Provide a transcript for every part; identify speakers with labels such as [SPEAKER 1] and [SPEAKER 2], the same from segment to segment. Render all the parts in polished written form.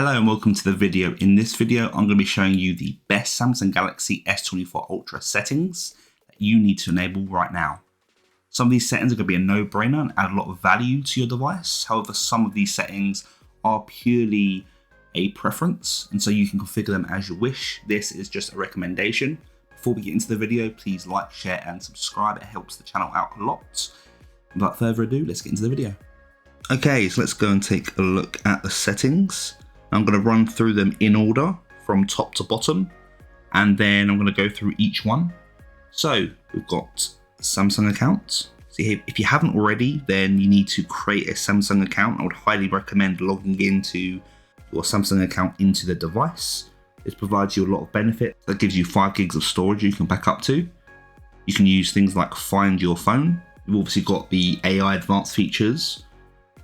[SPEAKER 1] Hello and welcome to the video. In this video, I'm going to be showing you the best Samsung Galaxy S24 Ultra settings that you need to enable right now. Some of these settings are going to be a no-brainer and add a lot of value to your device. However, some of these settings are purely a preference, and so you can configure them as you wish. This is just a recommendation. Before we get into the video, please like, share and subscribe. It helps the channel out a lot. Without further ado, let's get into the video. Okay, so let's go and take a look at the settings. I'm going to run through them in order from top to bottom, and then I'm going to go through each one. So we've got Samsung account. So if you haven't already, then you need to create a Samsung account. I would highly recommend logging into your Samsung account into the device. This provides you a lot of benefit. That gives you 5 gigs of storage you can back up to. You can use things like Find Your Phone. You've obviously got the AI advanced features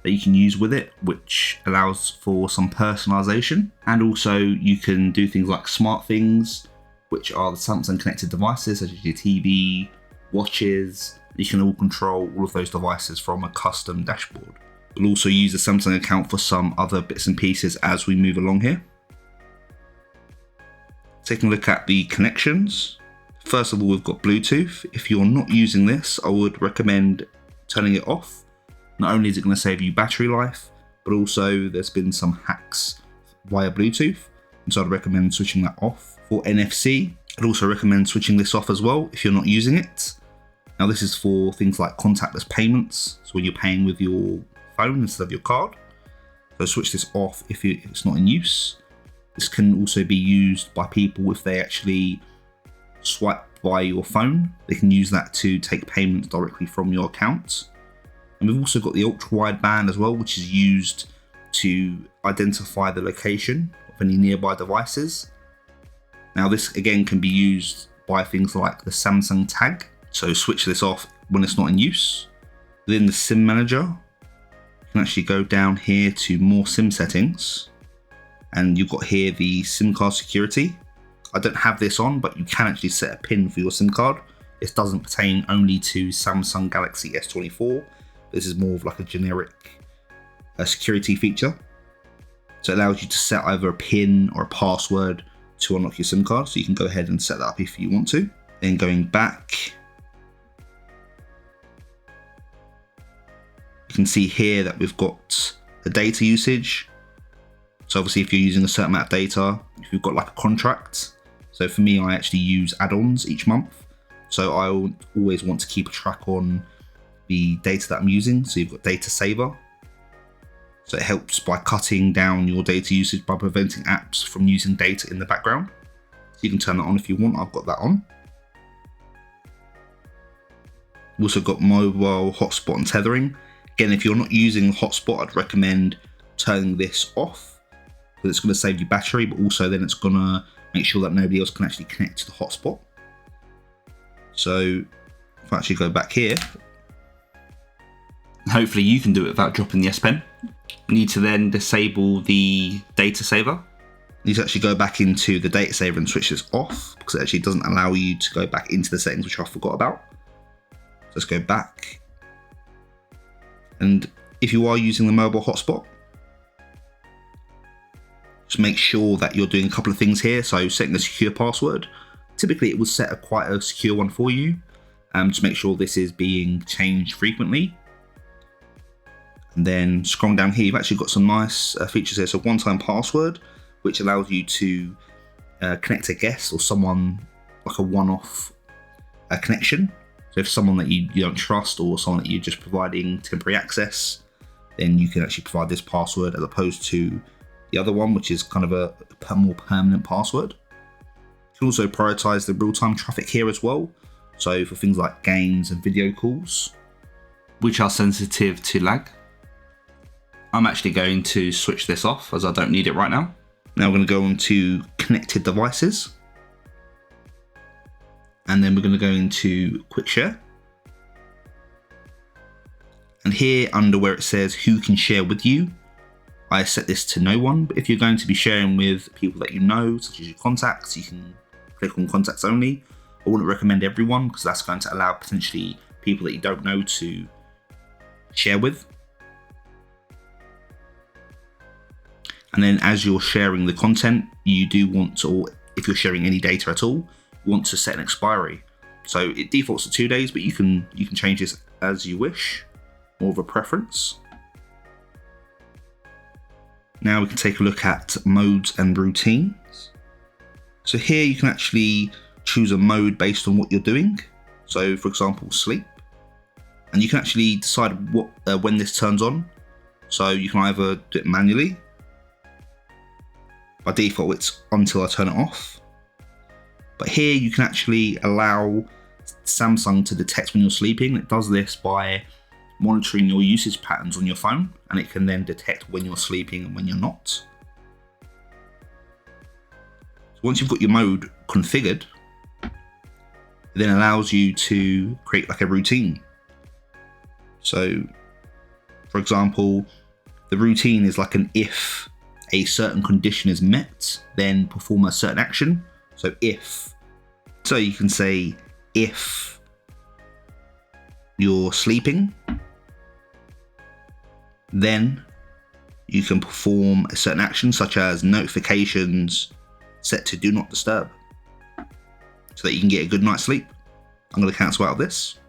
[SPEAKER 1] that you can use with it, which allows for some personalization. And also you can do things like Smart Things, which are the Samsung connected devices such as your TV, watches. You can all control all of those devices from a custom dashboard. We'll also use the Samsung account for some other bits and pieces as we move along here. Taking a look at the connections. First of all, we've got Bluetooth. If you're not using this, I would recommend turning it off. Not only is it going to save you battery life, but also there's been some hacks via Bluetooth, and so I'd recommend switching that off. For NFC, I'd also recommend switching this off as well if you're not using it. Now this is for things like contactless payments, so when you're paying with your phone instead of your card. So switch this off if it's not in use. This can also be used by people if they actually swipe by your phone. They can use that to take payments directly from your account. And we've also got the ultra wideband as well, which is used to identify the location of any nearby devices. Now this again can be used by things like the Samsung tag. So switch this off when it's not in use. Within the SIM manager, you can actually go down here to more SIM settings. And you've got here the SIM card security. I don't have this on, but you can actually set a PIN for your SIM card. This doesn't pertain only to Samsung Galaxy S24. This is more of like a generic security feature. So it allows you to set either a PIN or a password to unlock your SIM card. So you can go ahead and set that up if you want to. Then going back, you can see here that we've got the data usage. So obviously if you're using a certain amount of data, if you've got like a contract. So for me, I actually use add-ons each month. So I always want to keep a track on the data that I'm using. So you've got data saver. So it helps by cutting down your data usage by preventing apps from using data in the background. So you can turn that on if you want. I've got that on. We've also got mobile hotspot and tethering. Again, if you're not using hotspot, I'd recommend turning this off because it's going to save you battery, but also then it's going to make sure that nobody else can actually connect to the hotspot. So if I actually go back here, hopefully you can do it without dropping the S Pen. You need to then disable the data saver. You need to actually go back into the data saver and switch this off because it actually doesn't allow you to go back into the settings, which I forgot about. So let's go back. And if you are using the mobile hotspot, just make sure that you're doing a couple of things here. So setting a secure password. Typically it will set quite a secure one for you. Just make sure this is being changed frequently. And then scrolling down here, you've actually got some nice features here. So one-time password, which allows you to connect a guest or someone like a one-off connection. So if someone that you don't trust or someone that you're just providing temporary access, then you can actually provide this password as opposed to the other one, which is kind of a more permanent password. You can also prioritize the real-time traffic here as well. So for things like games and video calls, which are sensitive to lag. I'm actually going to switch this off as I don't need it right now. Now we're going to go on to connected devices. And then we're going to go into quick share. And here under where it says who can share with you, I set this to no one. But if you're going to be sharing with people that you know, such as your contacts, you can click on contacts only. I wouldn't recommend everyone because that's going to allow potentially people that you don't know to share with. And then as you're sharing the content, you do want to, or if you're sharing any data at all, you want to set an expiry. So it defaults to 2 days, but you can change this as you wish, more of a preference. Now we can take a look at modes and routines. So here you can actually choose a mode based on what you're doing. So for example, sleep. And you can actually decide what when this turns on. So you can either do it manually. By default, it's until I turn it off. But here you can actually allow Samsung to detect when you're sleeping. It does this by monitoring your usage patterns on your phone, and it can then detect when you're sleeping and when you're not. So once you've got your mode configured, it then allows you to create like a routine. So for example, the routine is like an if a certain condition is met, then perform a certain action. So you can say if you're sleeping, then you can perform a certain action such as notifications set to do not disturb, so that you can get a good night's sleep. I'm going to cancel out of this.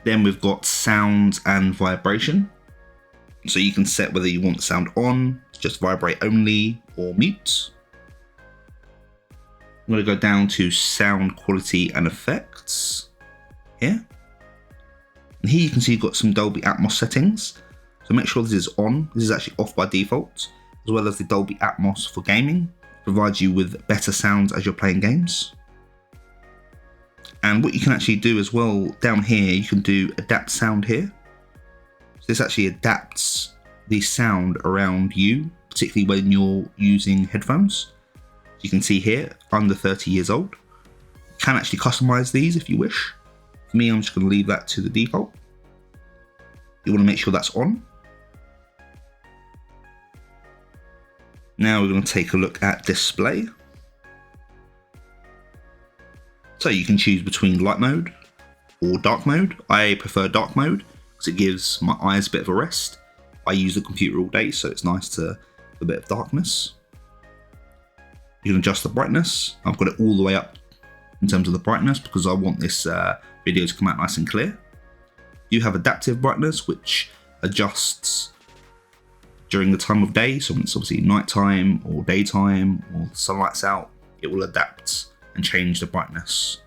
[SPEAKER 1] Then we've got sounds and vibration. So you can set whether you want the sound on, just vibrate only, or mute. I'm going to go down to sound quality and effects here. And here you can see you've got some Dolby Atmos settings. So make sure this is on. This is actually off by default, as well as the Dolby Atmos for gaming. It provides you with better sounds as you're playing games. And what you can actually do as well, down here, you can do adapt sound here. So this actually adapts the sound around you, particularly when you're using headphones. You can see here, under 30 years old. You can actually customize these if you wish. For me, I'm just going to leave that to the default. You want to make sure that's on. Now we're going to take a look at display. So you can choose between light mode or dark mode. I prefer dark mode because it gives my eyes a bit of a rest. I use the computer all day, so it's nice to have a bit of darkness. You can adjust the brightness. I've got it all the way up in terms of the brightness because I want this video to come out nice and clear. You have adaptive brightness, which adjusts during the time of day. So when it's obviously nighttime or daytime or the sunlight's out, it will adapt and change the brightness.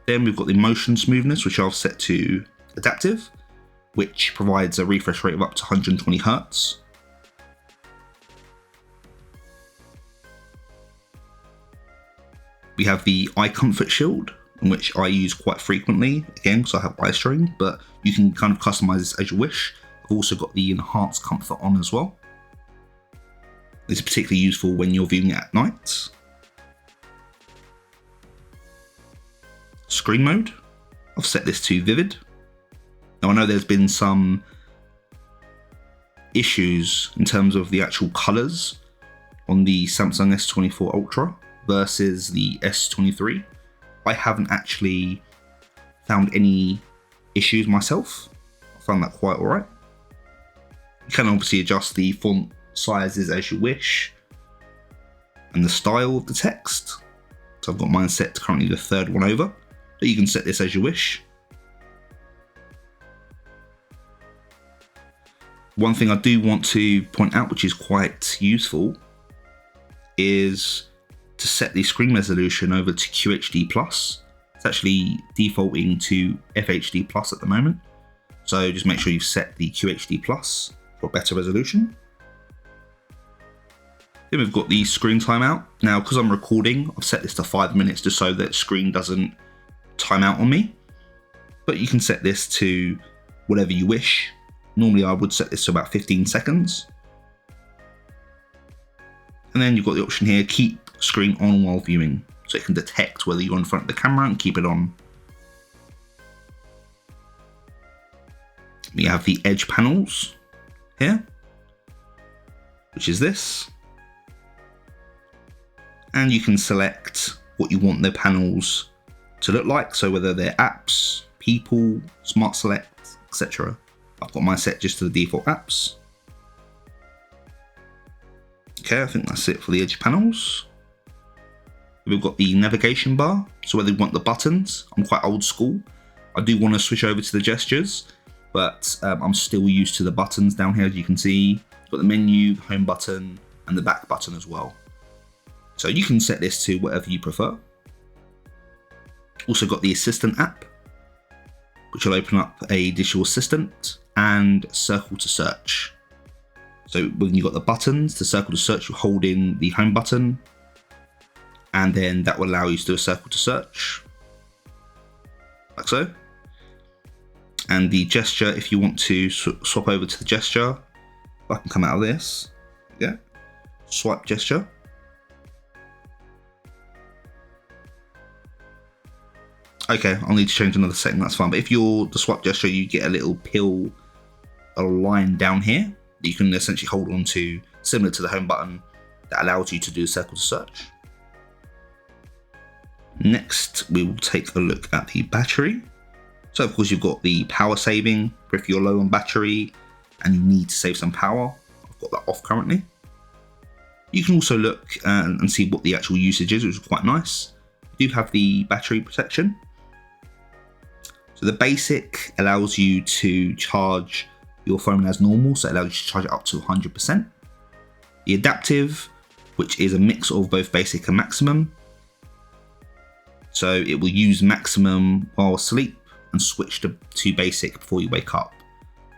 [SPEAKER 1] Then we've got the motion smoothness, which I've set to adaptive, which provides a refresh rate of up to 120 Hz. We have the eye comfort shield, in which I use quite frequently, again, because I have eye strain, but you can kind of customize this as you wish. I've also got the enhanced comfort on as well. This is particularly useful when you're viewing it at night. Screen mode, I've set this to vivid. Now I know there's been some issues in terms of the actual colours on the Samsung S24 Ultra versus the S23. I haven't actually found any issues myself. I found that quite alright. You can obviously adjust the font sizes as you wish and the style of the text. So I've got mine set to currently the third one over, but you can set this as you wish. One thing I do want to point out, which is quite useful, is to set the screen resolution over to QHD+. It's actually defaulting to FHD+ at the moment. So just make sure you've set the QHD+ for better resolution. Then we've got the screen timeout. Now, because I'm recording, I've set this to 5 minutes just so that screen doesn't time out on me. But you can set this to whatever you wish. Normally I would set this to about 15 seconds. And then you've got the option here, keep screen on while viewing. So it can detect whether you're in front of the camera and keep it on. We have the edge panels here, which is this. And you can select what you want the panels to look like. So whether they're apps, people, smart select, etc. I've got mine set just to the default apps. Okay, I think that's it for the edge panels. We've got the navigation bar, so whether you want the buttons, I'm quite old school. I do want to switch over to the gestures, but I'm still used to the buttons down here, as you can see. You've got the menu, the home button, and the back button as well. So you can set this to whatever you prefer. Also got the assistant app, which will open up a digital assistant and circle to search. So when you've got the buttons, to circle to search, you hold in the home button, and then that will allow you to do a circle to search, like so. And the gesture, if you want to swap over to the gesture, I can come out of this, yeah, swipe gesture. Okay, I'll need to change another setting, that's fine. But if you're the swipe gesture, you get a little pill, a line down here that you can essentially hold on to, similar to the home button, that allows you to do circle to search. Next, we will take a look at the battery. So of course you've got the power saving, for if you're low on battery and you need to save some power. I've got that off currently. You can also look and see what the actual usage is, which is quite nice. You do have the battery protection. So the basic allows you to charge your phone as normal, so it allows you to charge it up to 100%. The adaptive, which is a mix of both basic and maximum. So it will use maximum while asleep and switch to basic before you wake up.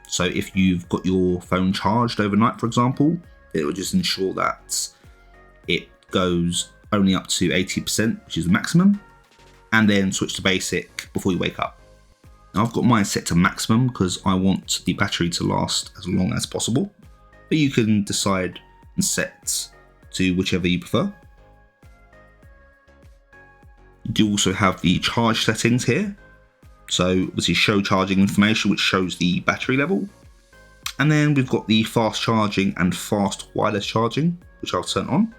[SPEAKER 1] So if you've got your phone charged overnight, for example, it will just ensure that it goes only up to 80%, which is the maximum, and then switch to basic before you wake up. Now I've got mine set to maximum because I want the battery to last as long as possible, but you can decide and set to whichever you prefer. You do also have the charge settings here. So this is show charging information, which shows the battery level. And then we've got the fast charging and fast wireless charging, which I'll turn on.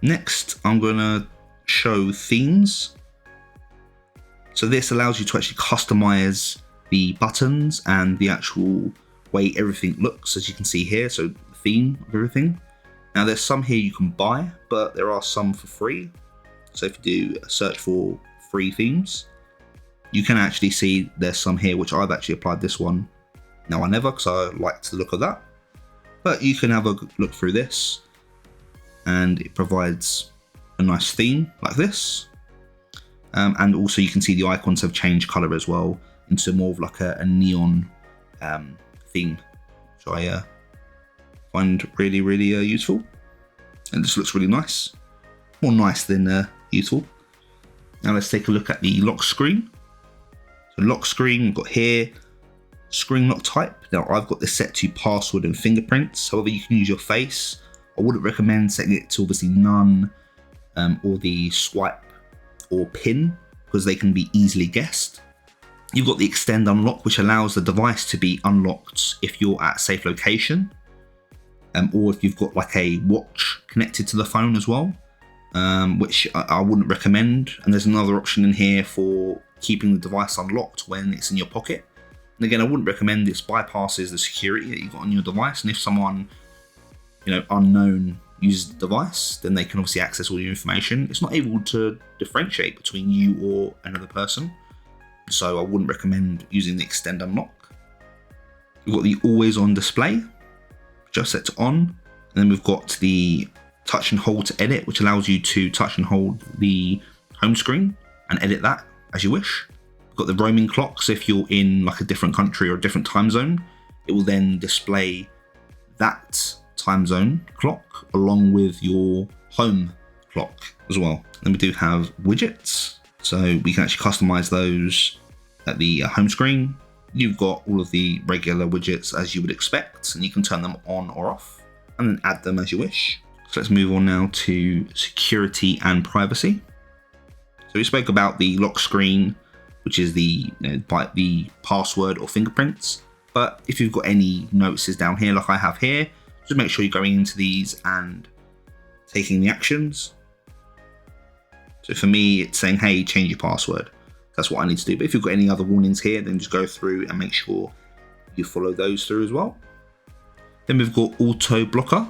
[SPEAKER 1] Next, I'm going to show themes. So this allows you to actually customize the buttons and the actual way everything looks, as you can see here. So the theme of everything. Now there's some here you can buy, but there are some for free. So if you do a search for free themes, you can actually see there's some here, which I've actually applied this one. Now I never, because I liked the look of that. But you can have a look through this, and it provides a nice theme like this. And also you can see the icons have changed color as well into more of like a neon theme, which I find really, really useful. And this looks really nice. More nice than useful. Now let's take a look at the lock screen. So lock screen, we've got here, screen lock type. Now I've got this set to password and fingerprints. However, you can use your face. I wouldn't recommend setting it to obviously none or the swipe or pin, because they can be easily guessed. You've got the extend unlock, which allows the device to be unlocked if you're at a safe location, or if you've got like a watch connected to the phone as well. Which I wouldn't recommend. And there's another option in here for keeping the device unlocked when it's in your pocket. And again, I wouldn't recommend this. Bypasses the security that you've got on your device. And if someone, unknown uses the device, then they can obviously access all your information. It's not able to differentiate between you or another person. So I wouldn't recommend using the extend unlock. We've got the always on display, just set to on. And then we've got the touch and hold to edit, which allows you to touch and hold the home screen and edit that as you wish. We've got the roaming clock, so if you're in like a different country or a different time zone, it will then display that time zone clock along with your home clock as well. Then we do have widgets, so we can actually customize those at the home screen. You've got all of the regular widgets as you would expect, and you can turn them on or off and then add them as you wish. So let's move on now to security and privacy. So we spoke about the lock screen, which is the password or fingerprints. But if you've got any notices down here, like I have here, just make sure you're going into these and taking the actions. So for me, it's saying, hey, change your password. That's what I need to do. But if you've got any other warnings here, then just go through and make sure you follow those through as well. Then we've got auto blocker.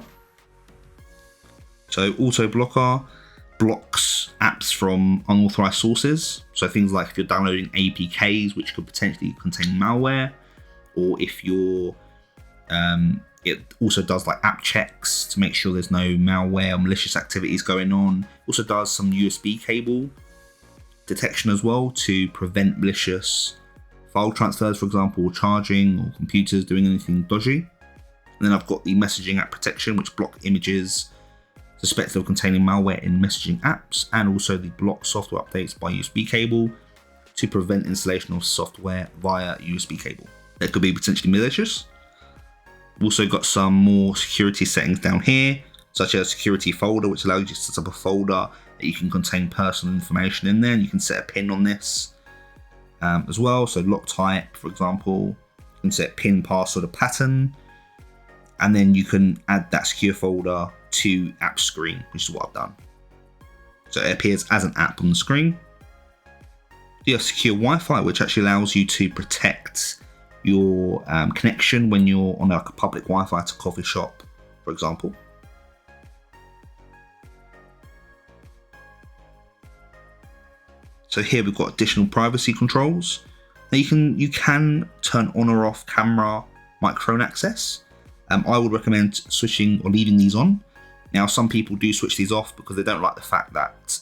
[SPEAKER 1] So auto blocker blocks apps from unauthorized sources. So things like if you're downloading APKs, which could potentially contain malware, or if you're, it also does like app checks to make sure there's no malware or malicious activities going on. Also does some USB cable detection as well to prevent malicious file transfers, for example, or charging or computers doing anything dodgy. And then I've got the messaging app protection, which block images suspected of containing malware in messaging apps, and also the block software updates by USB cable to prevent installation of software via USB cable that could be potentially malicious. We've also got some more security settings down here, such as security folder, which allows you to set up a folder that you can contain personal information in there, and you can set a pin on this as well. So lock type, for example, you can set pin, password, or pattern, and then you can add that secure folder to app screen, which is what I've done. So it appears as an app on the screen. You have secure Wi-Fi, which actually allows you to protect your connection when you're on like a public Wi-Fi to a coffee shop, for example. So here we've got additional privacy controls. Now you can turn on or off camera microphone access. I would recommend switching or leaving these on. Now, some people do switch these off because they don't like the fact that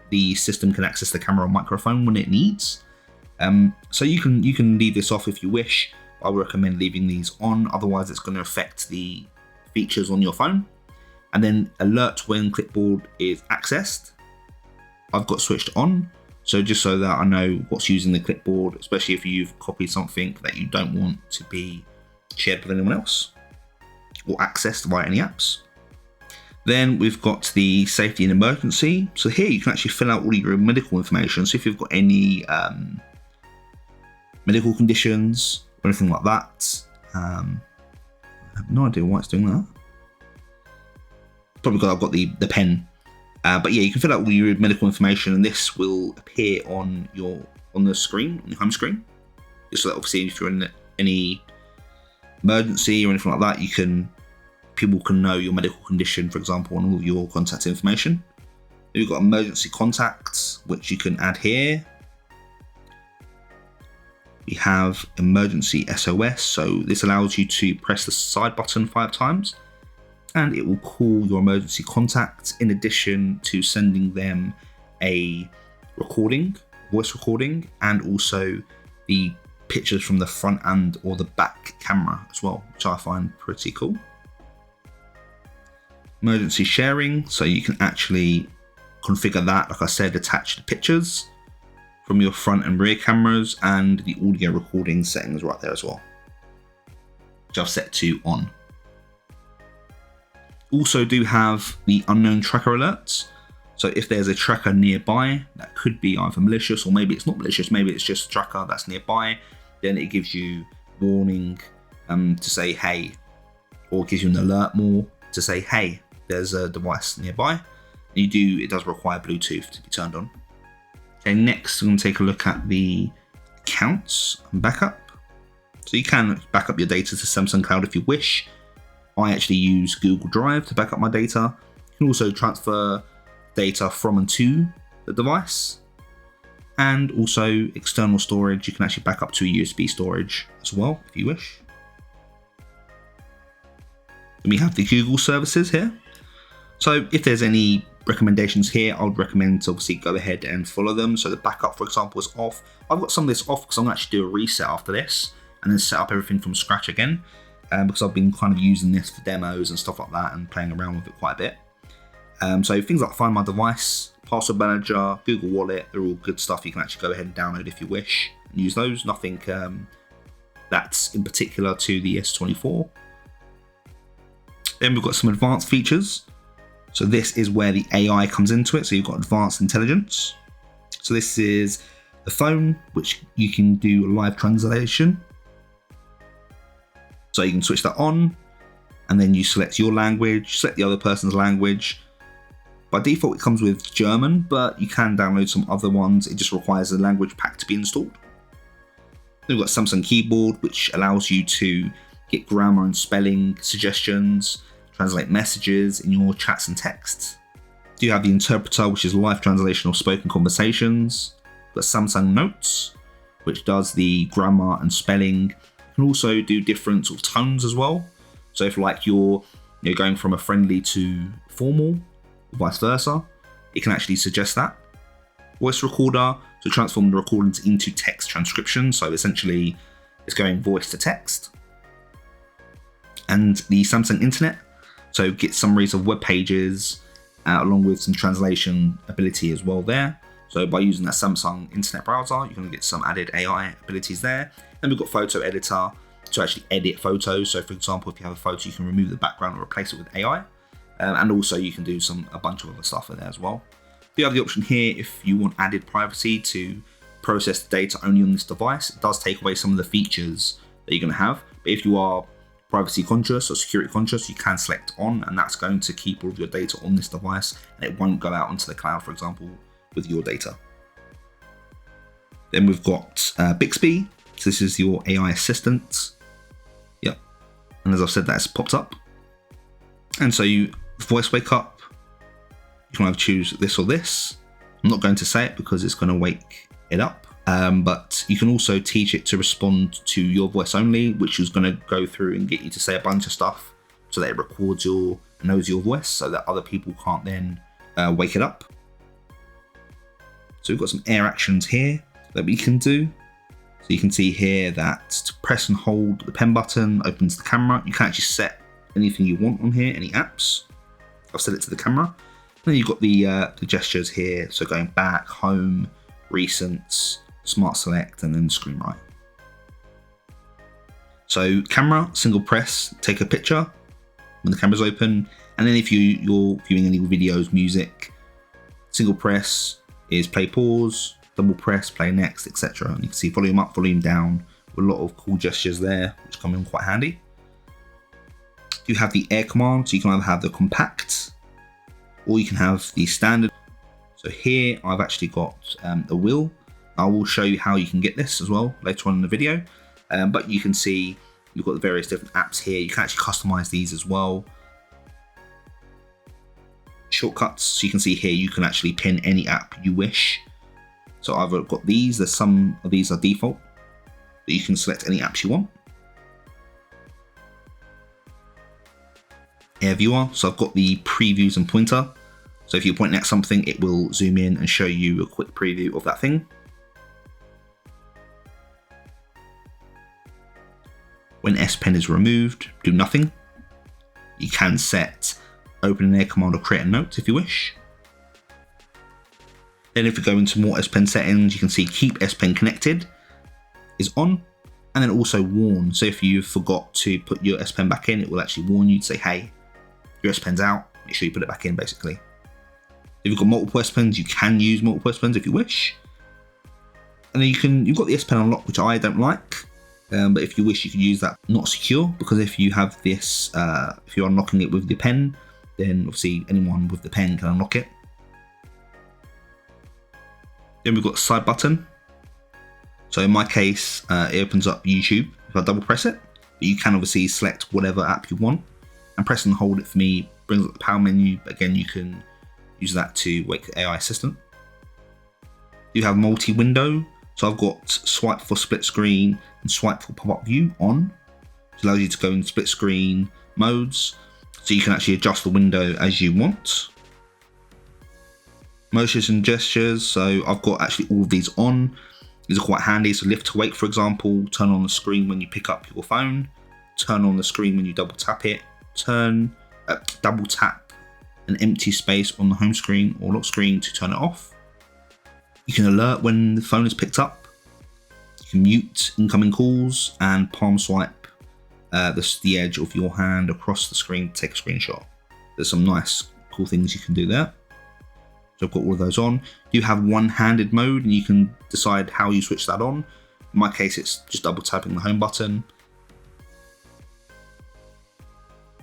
[SPEAKER 1] the system can access the camera or microphone when it needs. So you can leave this off if you wish. I would recommend leaving these on, otherwise it's going to affect the features on your phone. And then alert when clipboard is accessed, I've got switched on. So just so that I know what's using the clipboard, especially if you've copied something that you don't want to be shared with anyone else or accessed by any apps. Then we've got the safety and emergency. So here you can actually fill out all your medical information. So if you've got any medical conditions or anything like that, I have no idea why it's doing that. Probably because I've got the pen. But yeah, you can fill out all your medical information, and this will appear on the screen, on your home screen. Just so that obviously if you're in any emergency or anything like that, people can know your medical condition, for example, and all of your contact information. Then we've got emergency contacts, which you can add here. We have emergency SOS, so this allows you to press the side button 5 times, and it will call your emergency contacts in addition to sending them a voice recording, and also the pictures from the front and or the back camera as well, which I find pretty cool. Emergency sharing, so you can actually configure that, like I said, attach the pictures from your front and rear cameras, and the audio recording settings right there as well, which I've set to on. Also do have the unknown tracker alerts. So if there's a tracker nearby that could be either malicious, or maybe it's not malicious, maybe it's just a tracker that's nearby, then it gives you warning to say hey, or gives you an alert more to say hey, there's a device nearby. And it does require Bluetooth to be turned on. Okay, next we're going to take a look at the accounts and backup. So you can back up your data to Samsung Cloud if you wish. I actually use Google Drive to back up my data. You can also transfer data from and to the device, and also external storage. You can actually back up to USB storage as well if you wish. Then we have the Google services here. So if there's any recommendations here, I would recommend to obviously go ahead and follow them. So the backup, for example, is off. I've got some of this off because I'm going to actually do a reset after this and then set up everything from scratch again, because I've been kind of using this for demos and stuff like that and playing around with it quite a bit. So things like Find My Device, Password Manager, Google Wallet, they're all good stuff you can actually go ahead and download if you wish and use those. Nothing that's in particular to the S24. Then we've got some advanced features. So this is where the AI comes into it. So you've got advanced intelligence. So this is the phone, which you can do live translation. So you can switch that on, and then you select your language, select the other person's language. By default, it comes with German, but you can download some other ones. It just requires a language pack to be installed. Then we've got Samsung Keyboard, which allows you to get grammar and spelling suggestions, translate messages in your chats and texts. You have the Interpreter, which is live translation of spoken conversations. We've got Samsung Notes, which does the grammar and spelling. You can also do different sort of tones as well. So if like you're going from a friendly to formal, or vice versa, it can actually suggest that. Voice recorder, to transform the recordings into text transcription. So essentially, it's going voice to text. And the Samsung Internet, so get summaries of web pages, along with some translation ability as well there. So by using that Samsung Internet browser, you're going to get some added AI abilities there. Then we've got Photo Editor to actually edit photos. So for example, if you have a photo, you can remove the background or replace it with AI. And also you can do a bunch of other stuff in there as well. You have the option here if you want added privacy to process the data only on this device. It does take away some of the features that you're going to have. But if you are privacy conscious or security conscious, you can select on, and that's going to keep all of your data on this device, and it won't go out onto the cloud, for example, with your data. Then we've got Bixby. So this is your AI assistant. Yep. And as I've said, that's popped up. And so you voice wake up. You can either choose this or this. I'm not going to say it because it's going to wake it up. But you can also teach it to respond to your voice only, which is going to go through and get you to say a bunch of stuff so that it records and knows your voice so that other people can't then wake it up. So we've got some air actions here that we can do. So you can see here that to press and hold the pen button opens the camera. You can actually set anything you want on here, any apps. I've set it to the camera. And then you've got the gestures here. So going back, home, recents, smart select, and then screen right. So camera, single press, take a picture when the camera's open. And then if you're viewing any videos, music, single press is play pause, double press, play next, etc. And you can see volume up, volume down, with a lot of cool gestures there, which come in quite handy. You have the air command, so you can either have the compact, or you can have the standard. So here I've actually got the wheel. I will show you how you can get this as well later on in the video. But you can see you've got the various different apps here. You can actually customize these as well. Shortcuts, so you can see here you can actually pin any app you wish. So I've got these, there's some of these are default, but you can select any apps you want. Air viewer, so I've got the previews and pointer. So if you're pointing at something, it will zoom in and show you a quick preview of that thing. When S Pen is removed, do nothing. You can set open an air command or create a note if you wish. Then if we go into more S Pen settings, you can see keep S Pen connected is on, and then also warn. So if you forgot to put your S Pen back in, it will actually warn you to say, hey, your S Pen's out, make sure you put it back in basically. If you've got multiple S Pens, you can use multiple S Pens if you wish. And then you've got the S Pen unlock, which I don't like. But if you wish, you could use that not secure, because if you have this, if you're unlocking it with the pen, then obviously anyone with the pen can unlock it. Then we've got the side button. So in my case, it opens up YouTube if I double press it. But you can obviously select whatever app you want, and press and hold it for me brings up the power menu. But again, you can use that to wake the AI assistant. You have multi-window. So I've got swipe for split screen and swipe for pop-up view on, which allows you to go in split screen modes. So you can actually adjust the window as you want. Motions and gestures. So I've got actually all of these on. These are quite handy. So lift to wake, for example, turn on the screen when you pick up your phone, turn on the screen when you double tap it, double tap an empty space on the home screen or lock screen to turn it off. You can alert when the phone is picked up. You can mute incoming calls and palm swipe the edge of your hand across the screen to take a screenshot. There's some nice, cool things you can do there. So I've got all of those on. You have one-handed mode, and you can decide how you switch that on. In my case, it's just double tapping the home button.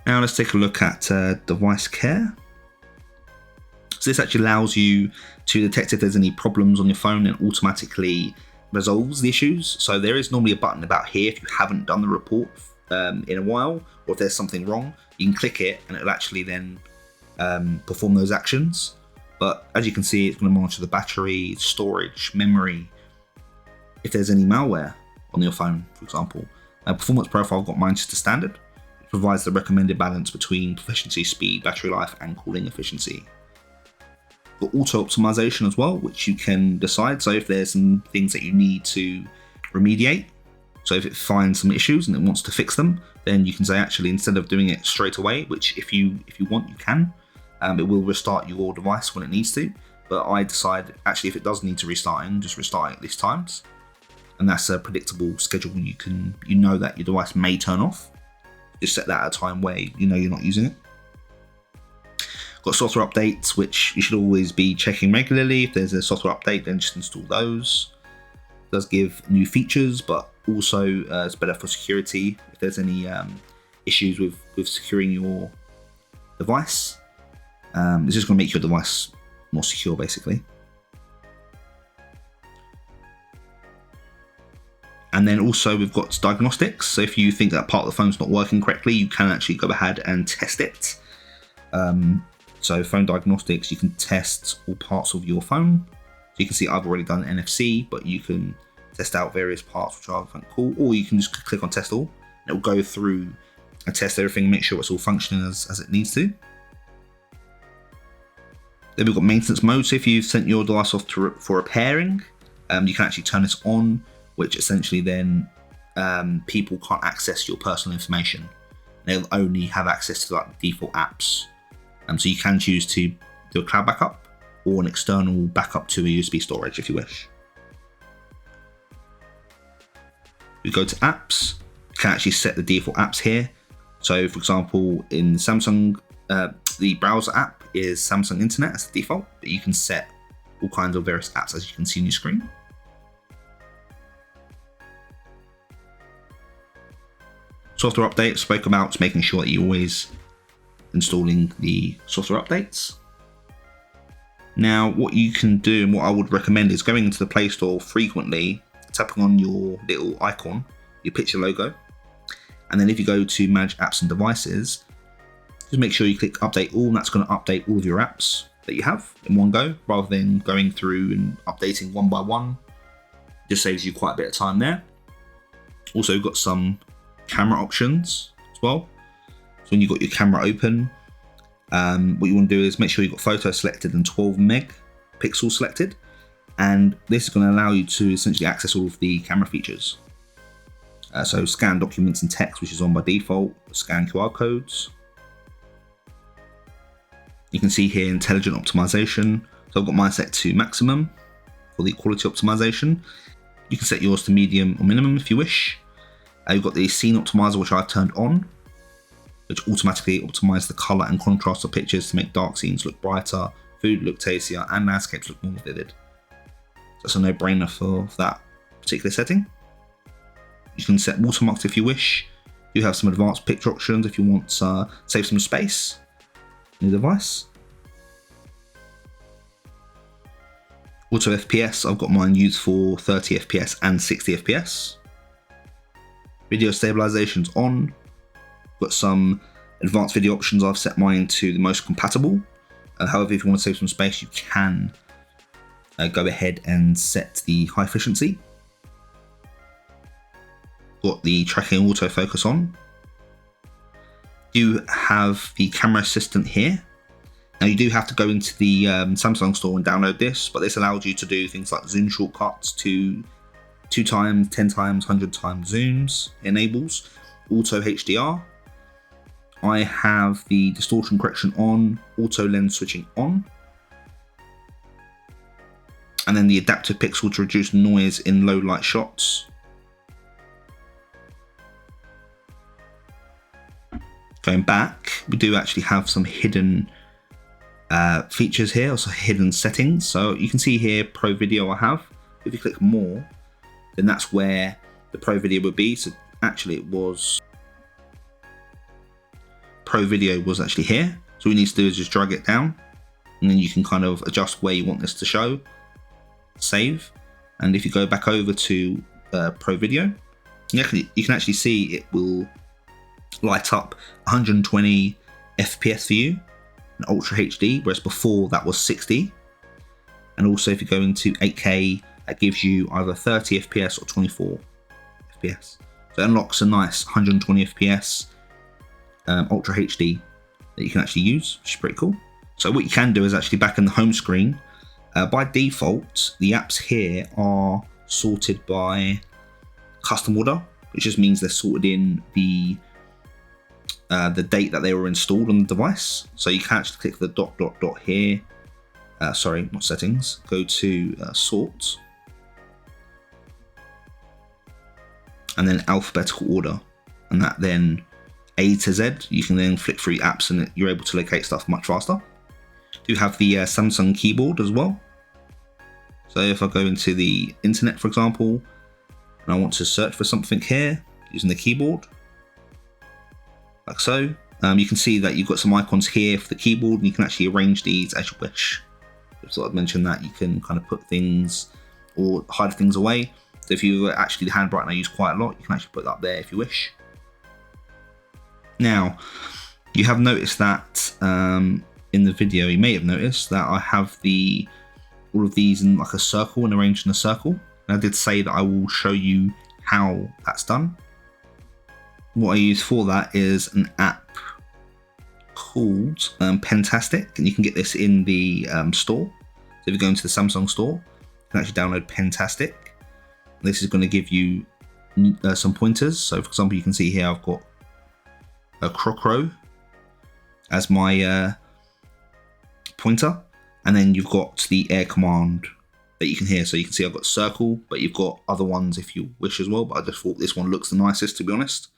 [SPEAKER 1] Now let's take a look at device care. So this actually allows you to detect if there's any problems on your phone and automatically resolves the issues. So there is normally a button about here if you haven't done the report in a while, or if there's something wrong, you can click it and it'll actually then perform those actions. But as you can see, it's going to monitor the battery, storage, memory, if there's any malware on your phone, for example. Performance profile, I've got mine to standard. It provides the recommended balance between proficiency, speed, battery life, and cooling efficiency. Got auto optimization as well, which you can decide. So if there's some things that you need to remediate, so if it finds some issues and it wants to fix them, then you can say actually instead of doing it straight away, which if you want you can, it will restart your device when it needs to. But I decide actually if it does need to restarting, just restart it at least times. And that's a predictable schedule when you know that your device may turn off. Just set that at a time where you know you're not using it. Got software updates, which you should always be checking regularly. If there's a software update, then just install those. It does give new features, but also it's better for security. If there's any issues with securing your device, it's just going to make your device more secure, basically. And then also we've got diagnostics. So if you think that part of the phone's not working correctly, you can actually go ahead and test it. So phone diagnostics, you can test all parts of your phone. So you can see I've already done NFC, but you can test out various parts which I think cool, or you can just click on test all. And it will go through and test everything, make sure it's all functioning as it needs to. Then we've got maintenance mode. So if you've sent your device off for repairing, you can actually turn this on, which essentially then people can't access your personal information. They'll only have access to like the default apps. So you can choose to do a cloud backup or an external backup to a USB storage if you wish. We go to apps, you can actually set the default apps here. So for example, in Samsung, the browser app is Samsung Internet as the default, but you can set all kinds of various apps as you can see on your screen. Software updates, spoke about making sure that you're always installing the software updates. Now, what you can do and what I would recommend is going into the Play Store frequently, tapping on your little icon, your picture logo, and then if you go to Manage Apps and Devices, just make sure you click Update All, and that's going to update all of your apps that you have in one go, rather than going through and updating one by one. It just saves you quite a bit of time there. Also, we've got some camera options as well. So when you've got your camera open, what you want to do is make sure you've got photo selected and 12 megapixels selected, and this is going to allow you to essentially access all of the camera features. So scan documents and text, which is on by default, scan QR codes. You can see here intelligent optimization. So I've got mine set to maximum for the quality optimization. You can set yours to medium or minimum if you wish. You've got the scene optimizer, which I've turned on, which automatically optimizes the color and contrast of pictures to make dark scenes look brighter, food look tastier, and landscapes look more vivid. So that's a no-brainer for that particular setting. You can set watermarks if you wish. You have some advanced picture options if you want to save some space in your device. Auto FPS, I've got mine used for 30 FPS and 60 FPS. Video stabilization's on. Got some advanced video options. I've set mine to the most compatible. However, if you want to save some space, you can go ahead and set the high efficiency. Got the tracking autofocus on. You have the camera assistant here. Now you do have to go into the Samsung store and download this, but this allows you to do things like zoom shortcuts to 2 times, 10 times, 100 times zooms. It enables auto HDR. I have the distortion correction on, auto lens switching on, and then the adaptive pixel to reduce noise in low light shots. Going back, we do actually have some hidden features here, also hidden settings. So you can see here Pro Video I have. If you click more, then that's where the Pro Video would be. So actually it was Pro Video was actually here. So what we need to do is just drag it down and then you can kind of adjust where you want this to show, save. And if you go back over to Pro Video, you can actually see it will light up 120 FPS for you in Ultra HD, whereas before that was 60. And also if you go into 8K, that gives you either 30 FPS or 24 FPS. So it unlocks a nice 120 FPS Ultra HD that you can actually use, which is pretty cool. So what you can do is actually back in the home screen, by default, the apps here are sorted by custom order, which just means they're sorted in the date that they were installed on the device. So you can actually click the dot here. Sorry, not settings. Go to sort, and then alphabetical order, and that then A to Z. You can then flick through apps, and you're able to locate stuff much faster. You have the Samsung keyboard as well. So if I go into the internet, for example, and I want to search for something here using the keyboard, like so, you can see that you've got some icons here for the keyboard, and you can actually arrange these as you wish. Just thought I'd mention that you can kind of put things or hide things away. So if you actually, the handwriting I use quite a lot, you can actually put that up there if you wish. Now, you have noticed that in the video, you may have noticed that I have all of these in like a circle and arranged in a circle. And I did say that I will show you how that's done. What I use for that is an app called Pentastic, and you can get this in the store. So if you go into the Samsung store, you can actually download Pentastic. This is going to give you some pointers. So for example, you can see here I've got a crocro as my pointer, and then you've got the air command that you can hear. So you can see I've got circle, but you've got other ones if you wish as well, but I just thought this one looks the nicest, to be honest.